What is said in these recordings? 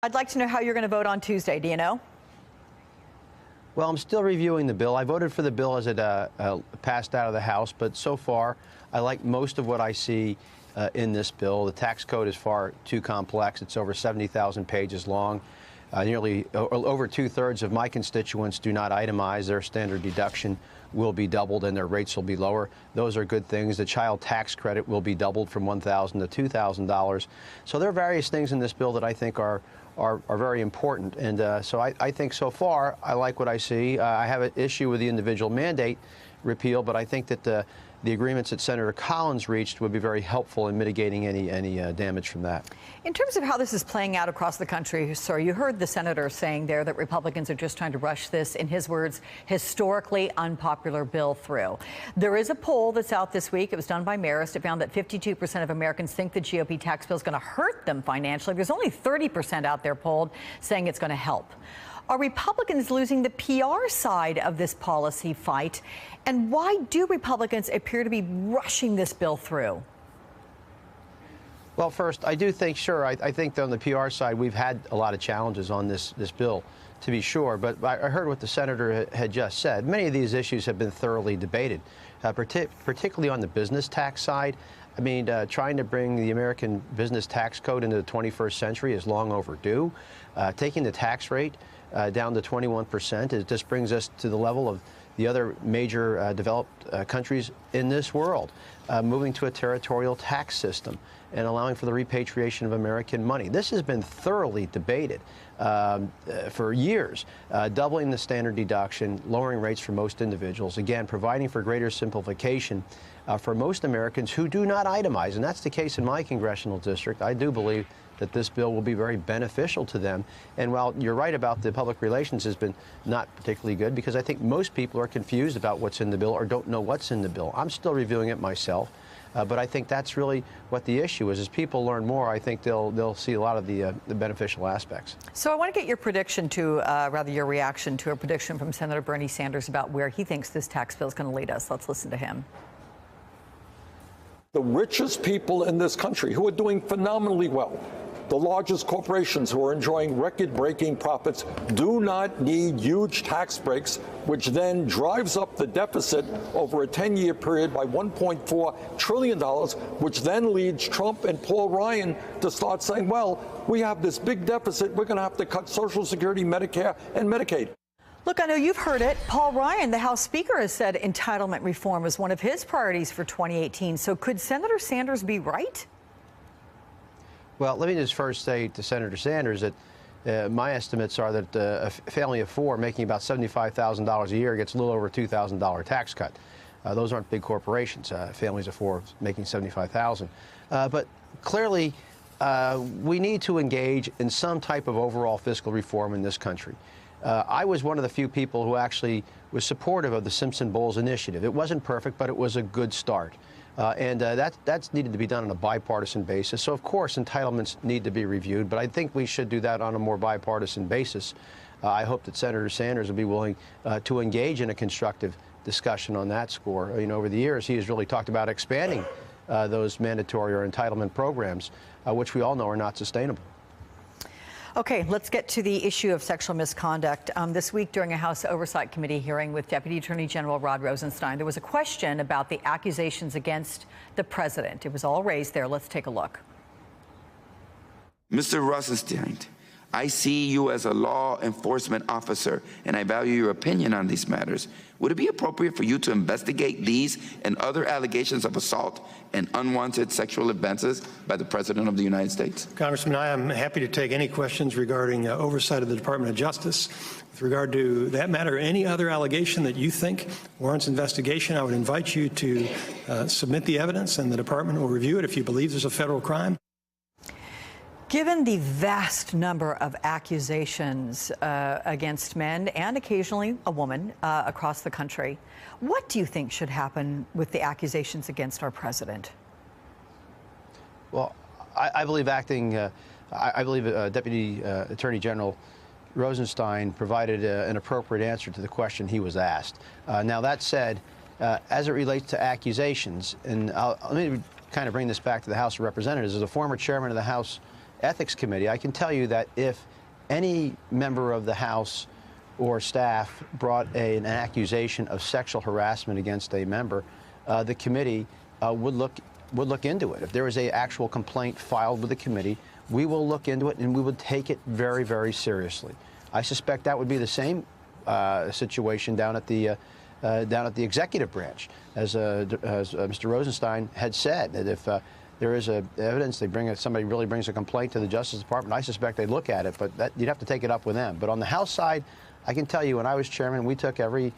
I'd like to know how you're going to vote on Tuesday. Do you know? Well, I'm still reviewing the bill. I voted for the bill as it passed out of the House, but so far, I like most of what I see in this bill. The tax code is far too complex. It's over 70,000 pages long. Nearly over two-thirds of my constituents do not itemize. Their standard deduction will be doubled and their rates will be lower. Those are good things. The child tax credit will be doubled from $1,000 to $2,000. So there are various things in this bill that I think are very important. And so I think so far I like what I see. I have an issue with the individual mandate repeal, but I think that the agreements that Senator Collins reached would be very helpful in mitigating any damage from that. In terms of how this is playing out across the country, sir, you heard the senator saying there that Republicans are just trying to rush this, in his words, historically unpopular bill through. There is a poll that's out this week. It was done by Marist. It found that 52% of Americans think the GOP tax bill is going to hurt them financially. There's only 30% out there polled saying it's going to help. Are Republicans losing the PR side of this policy fight? And why do Republicans appear to be rushing this bill through? Well, first, I do think, sure, I think that on the PR side, we've had a lot of challenges on this bill, to be sure. But I heard what the senator had just said. Many of these issues have been thoroughly debated, particularly on the business tax side. I mean, trying to bring the American business tax code into the 21st century is long overdue. Taking the tax rate down to 21%, it just brings us to the level of the other major developed countries in this world, moving to a territorial tax system and allowing for the repatriation of American money. This has been thoroughly debated for years, doubling the standard deduction, lowering rates for most individuals, again, providing for greater simplification for most Americans who do not itemize. And that's the case in my congressional district. I do believe that this bill will be very beneficial to them. And while you're right about the public relations has been not particularly good, because I think most people are confused about what's in the bill or don't know what's in the bill. I'm still reviewing it myself, but I think that's really what the issue is. As people learn more, I think they'll see a lot of the beneficial aspects. So I want to get your prediction to, rather your reaction to a prediction from Senator Bernie Sanders about where he thinks this tax bill is going to lead us. Let's listen to him. The richest people in this country who are doing phenomenally well, the largest corporations who are enjoying record-breaking profits, do not need huge tax breaks, which then drives up the deficit over a 10-year period by $1.4 trillion, which then leads Trump and Paul Ryan to start saying, well, we have this big deficit, we're going to have to cut Social Security, Medicare, and Medicaid. Look, I know you've heard it. Paul Ryan, the House Speaker, has said entitlement reform is one of his priorities for 2018. So could Senator Sanders be right? Well, let me just first say to Senator Sanders that my estimates are that a family of four making about $75,000 a year gets a little over a $2,000 tax cut. Those aren't big corporations. Families of four making $75,000. But clearly, we need to engage in some type of overall fiscal reform in this country. I was one of the few people who actually was supportive of the Simpson-Bowles initiative. It wasn't perfect, but it was a good start. And that's needed to be done on a bipartisan basis. So, of course, entitlements need to be reviewed, but I think we should do that on a more bipartisan basis. I hope that Senator Sanders will be willing to engage in a constructive discussion on that score. You know, over the years, he has really talked about expanding those mandatory or entitlement programs, which we all know are not sustainable. Okay, let's get to the issue of sexual misconduct. This week during a House Oversight Committee hearing with Deputy Attorney General Rod Rosenstein, there was a question about the accusations against the president. It was all raised there. Let's take a look. Mr. Rosenstein, I see you as a law enforcement officer, and I value your opinion on these matters. Would it be appropriate for you to investigate these and other allegations of assault and unwanted sexual advances by the President of the United States? Congressman, I am happy to take any questions regarding oversight of the Department of Justice. With regard to that matter, any other allegation that you think warrants investigation, I would invite you to submit the evidence, and the department will review it if you believe there's a federal crime. Given the vast number of accusations against men and occasionally a woman across the country, what do you think should happen with the accusations against our president? Well, I believe Deputy Attorney General Rosenstein provided an appropriate answer to the question he was asked. Now, that said, as it relates to accusations, and let me kind of bring this back to the House of Representatives. As a former chairman of the House Ethics Committee, I can tell you that if any member of the House or staff brought an accusation of sexual harassment against a member, the committee would look into it. If there is an actual complaint filed with the committee, we will look into it and we would take it very, very seriously. I suspect that would be the same situation down at the executive branch, as Mr. Rosenstein had said, that if there is evidence, somebody really brings a complaint to the Justice Department, I suspect they'd look at it, but you'd have to take it up with them. But on the House side, I can tell you, when I was chairman, we took every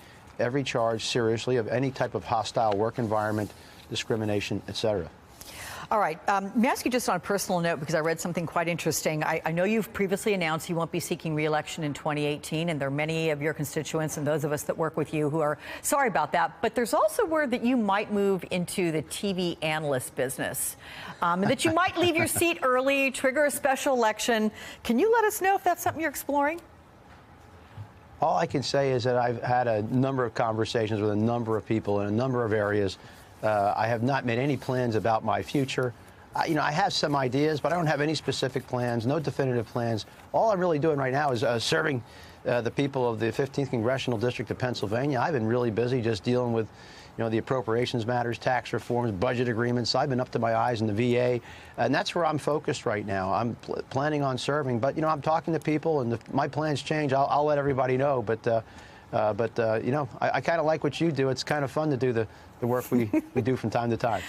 charge seriously of any type of hostile work environment, discrimination, et cetera. All right. May I ask you just on a personal note, because I read something quite interesting. I know you've previously announced you won't be seeking re-election in 2018, and there are many of your constituents and those of us that work with you who are sorry about that. But there's also word that you might move into the TV analyst business, and that you might leave your seat early, trigger a special election. Can you let us know if that's something you're exploring? All I can say is that I've had a number of conversations with a number of people in a number of areas. I have not made any plans about my future. I have some ideas, but I don't have any specific plans, no definitive plans. All I'm really doing right now is serving the people of the 15th Congressional District of Pennsylvania. I've been really busy just dealing with, the appropriations matters, tax reforms, budget agreements. I've been up to my eyes in the VA, and that's where I'm focused right now. I'm planning on serving, but, I'm talking to people, and if my plans change, I'll let everybody know. But I kind of like what you do. It's kind of fun to do the work we do from time to time.